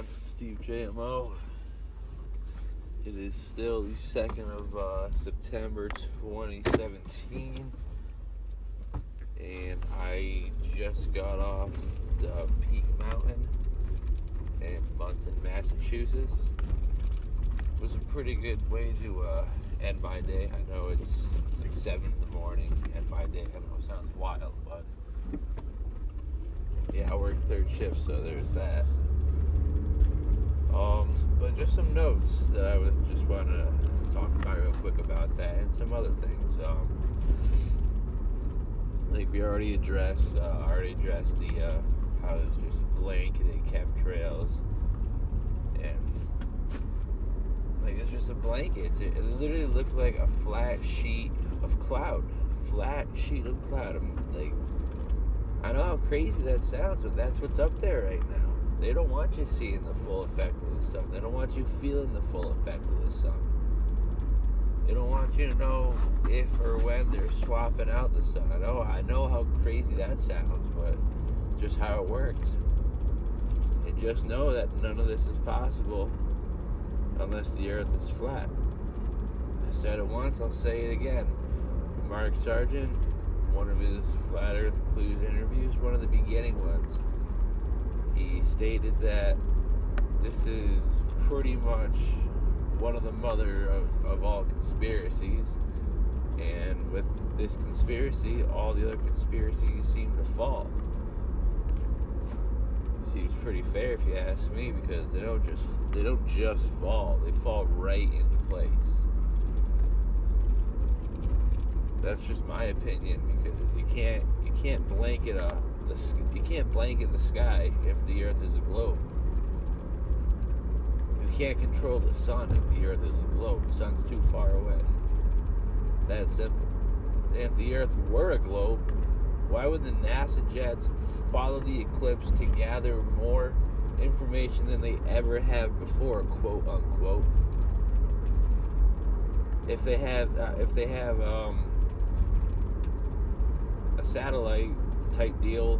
on? Steve JMO. It is still the 2nd of September 2017, and I just got off the Peak Mountain in Munson, Massachusetts. It was a pretty good way to end my day. I know it's like 7 in the morning, end my day. I know it sounds wild, but yeah, I work third shift, so there's that. But just some notes that I would just want to talk about real quick about that and some other things. Like we already addressed the how it's just blanketed chemtrails, and like it's just a blanket. It literally looked like a flat sheet of cloud. I know how crazy that sounds, but that's what's up there right now. They don't want you seeing the full effect of the sun. They don't want you feeling the full effect of the sun. They don't want you to know if or when they're swapping out the sun. I know how crazy that sounds, but just how it works. And just know that none of this is possible unless the earth is flat. I said it once, I'll say it again. Mark Sargent, one of his Flat Earth Clues interviews, one of the beginning ones, he stated that this is pretty much one of the mother of all conspiracies, and with this conspiracy, all the other conspiracies seem to fall. Seems pretty fair if you ask me, because they don't just fall, they fall right into place. That's just my opinion, because you can't blanket the sky if the earth is a globe. You can't control the sun if the earth is a globe. The sun's too far away. That's simple. And if the earth were a globe, why would the NASA jets follow the eclipse to gather more information than they ever have before, quote unquote? If they have a satellite type deal,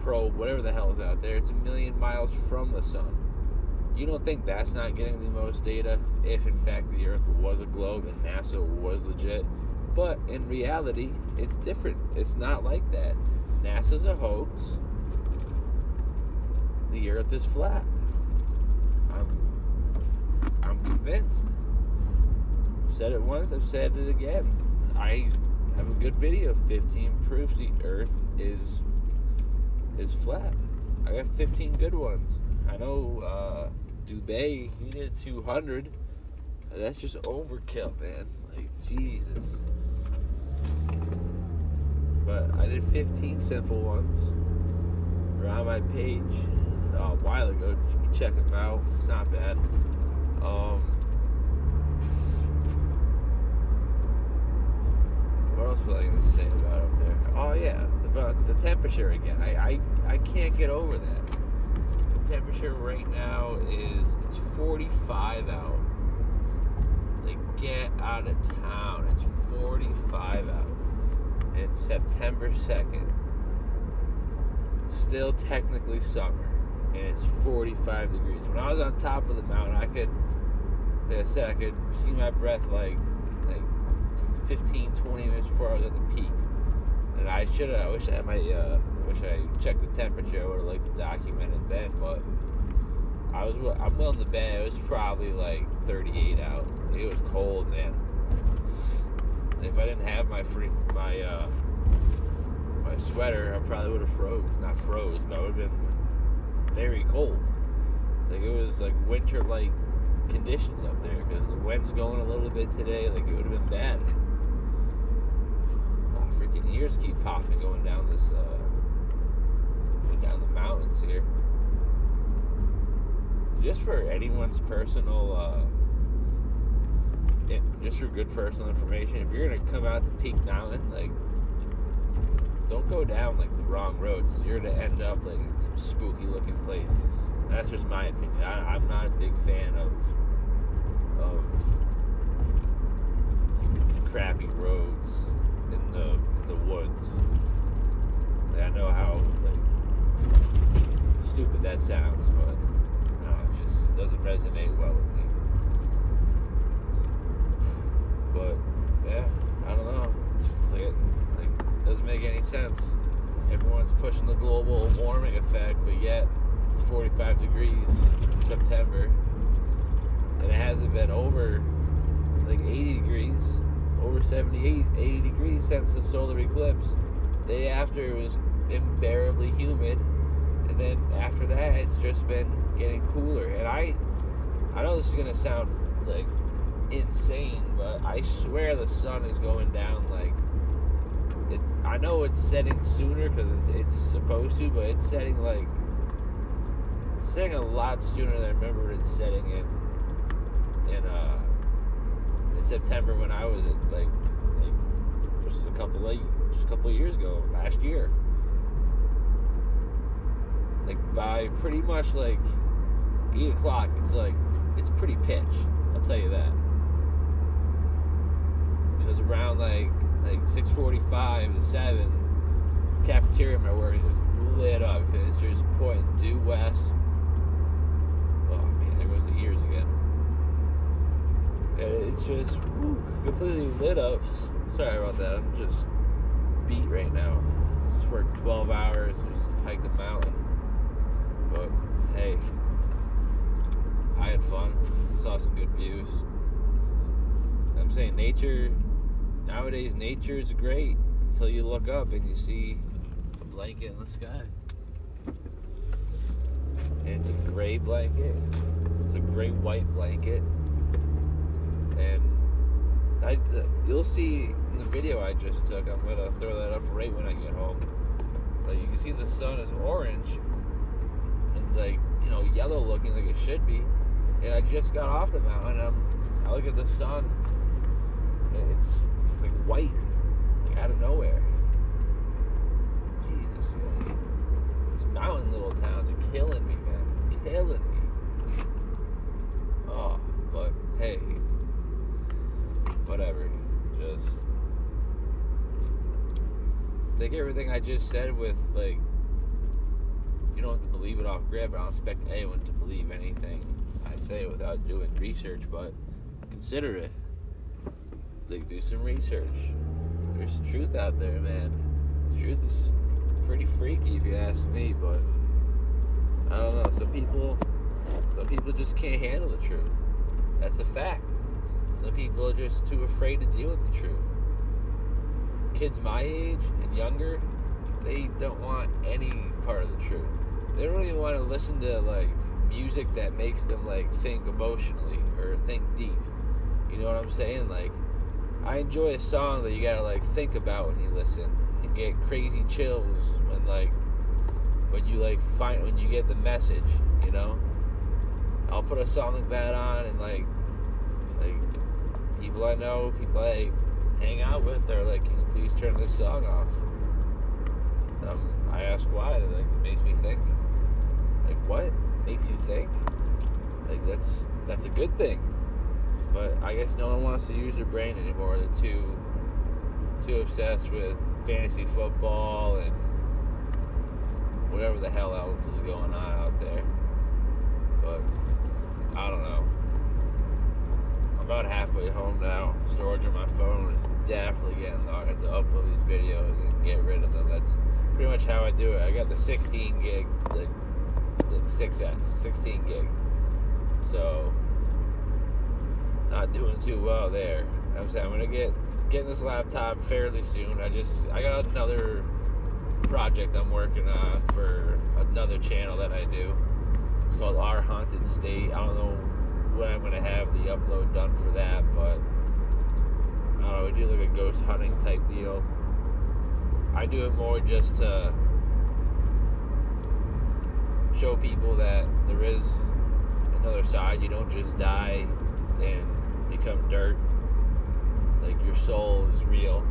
probe, whatever the hell is out there, it's 1,000,000 miles from the sun. You don't think that's not getting the most data if in fact the earth was a globe and NASA was legit? But in reality, it's different. It's not like that. NASA's a hoax. The earth is flat. I'm convinced. I've said it once, I've said it again. I have a good video, 15 proofs the earth is flat. I got 15 good ones. I know Dubai, he did 200. That's just overkill, man. Like, Jesus. But I did 15 simple ones. They're on my page a while ago. You can check them out. It's not bad. What else was I going to say about up there? Oh yeah, about the temperature again. I can't get over that. The temperature right now it's 45 out. Like, get out of town. It's 45 out. It's September 2nd. It's still technically summer, and it's 45 degrees. When I was on top of the mountain, I could see my breath like 15, 20 minutes before I was at the peak. And I wish I checked the temperature. I would have liked to document it then, but I'm willing to bet it was probably like 38 out. It was cold, man. If I didn't have my sweater, I probably would have froze. Not froze, but it would have been very cold. Like, it was like winter-like conditions up there, because the wind's going a little bit today. Like, it would have been bad. Freaking ears keep popping going down down the mountains here. Just for anyone's personal, just for good personal information, if you're gonna come out the Peak Mountain, like, don't go down like the wrong roads. You're gonna end up like in some spooky looking places. That's just my opinion. I'm not a big fan of crappy roads in the woods. Like, I know how like stupid that sounds, but I don't know. doesn't resonate well with me. But yeah, I don't know. It doesn't make any sense. Everyone's pushing the global warming effect, but yet it's 45 degrees in September, and it hasn't been over 80 degrees, over 78, 80 degrees since the solar eclipse. Day after, it was unbearably humid, and then after that, it's just been getting cooler. And I know this is gonna sound insane, but I swear the sun is going down. I know it's setting sooner because it's supposed to, but it's setting a lot sooner than I remember it setting in September when I was at just a couple of years ago, last year. By pretty much 8 o'clock, it's pretty pitch. I'll tell you that. Because around 6:45 to 7, cafeteria in my work is just lit up because it's just pointing due west. Oh man, there goes the ears again. And it's just completely lit up. Sorry about that. I'm just beat right now. Just worked 12 hours, just hiked a mountain. But hey, I had fun. Saw some good views. I'm saying nowadays nature is great until you look up and you see a blanket in the sky. And it's a gray blanket. It's a gray white blanket. And you'll see in the video I just took, I'm gonna throw that up right when I get home. You can see the sun is orange and yellow looking like it should be. And I just got off the mountain and I look at the sun and it's white, out of nowhere. Jesus, man. These mountain little towns are killing me, man. Killing me. Oh, but hey, whatever. Just take everything I just said with you don't have to believe it off grid, but I don't expect anyone to believe anything I say without doing research, but consider it. Do some research. There's truth out there, man. The truth is pretty freaky if you ask me, but I don't know. Some people just can't handle the truth. That's a fact. Some people are just too afraid to deal with the truth. Kids my age and younger, they don't want any part of the truth. They don't even want to listen to music that makes them think emotionally or think deep. You know what I'm saying? I enjoy a song that you gotta think about when you listen and get crazy chills when you get the message, you know? I'll put a song like that on and people I know, people I hang out with, they're can you please turn this song off? I ask why, it makes me think. What? Makes you think? That's a good thing. But I guess no one wants to use their brain anymore. They're too obsessed with fantasy football and whatever the hell else is going on out there. But I don't know. I'm about halfway home now. Storage on my phone is definitely getting low. I have to upload these videos and get rid of them. That's pretty much how I do it. I got the 16 gig, 6X, 16 gig. So not doing too well there. I'm saying I'm gonna get this laptop fairly soon. I got another project I'm working on for another channel that I do. It's called Our Haunted State. I don't know when I'm gonna have the upload done for that, but I don't know, we do a ghost hunting type deal. I do it more just to show people that there is another side. You don't just die and become dirt. Your soul is real,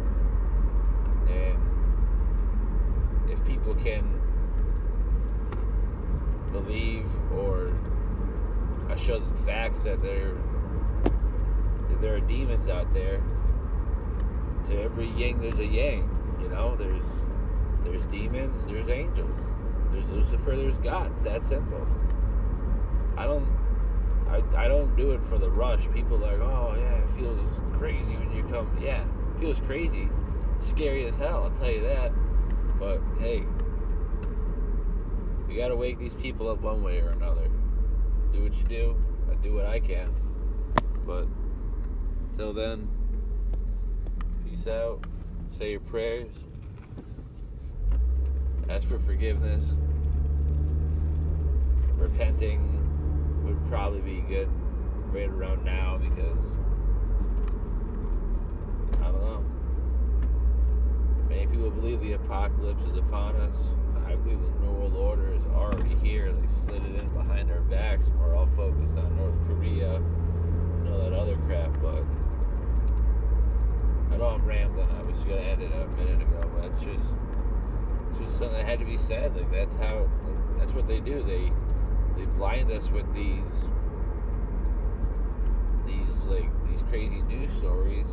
and if people can believe, or I show them facts that there are demons out there. To every yin there's a yang, you know. There's demons, there's angels, there's Lucifer, there's God. It's that simple. I don't I don't do it for the rush. People are like, oh yeah, it feels crazy when you come. Yeah, it feels crazy, scary as hell. I'll tell you that. But hey, we gotta wake these people up one way or another. Do what you do. I do what I can. But till then, peace out. Say your prayers. Ask for forgiveness. Repenting would probably be good right around now because I don't know. Many people believe the apocalypse is upon us. I believe the New World Order is already here. They slid it in behind our backs and we're all focused on North Korea and all that other crap, but I know I'm rambling. I was gonna end it a minute ago, but it's just something that had to be said. Like that's what they do. They blind us with these crazy news stories,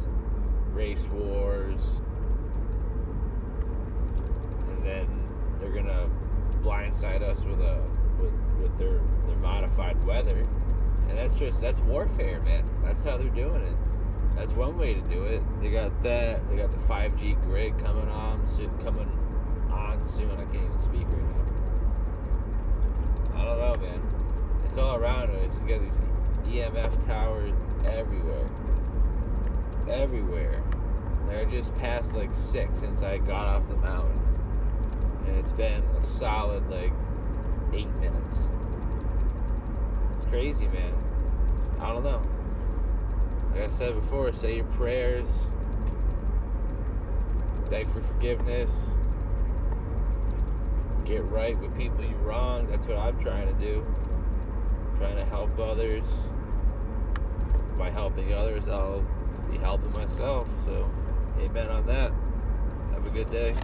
race wars, and then they're gonna blindside us with their modified weather, and that's warfare, man. That's how they're doing it. That's one way to do it. They got that. They got the 5G grid coming on soon. I can't even speak right now. I don't know, man. It's all around us. You got these EMF towers everywhere. I just passed like 6 since I got off the mountain. And it's been a solid 8 minutes. It's crazy, man. I don't know. Like I said before, say your prayers. Beg for forgiveness. Get right with people you wrong. That's what I'm trying to do. I'm trying to help others. By helping others, I'll be helping myself. So, amen on that. Have a good day.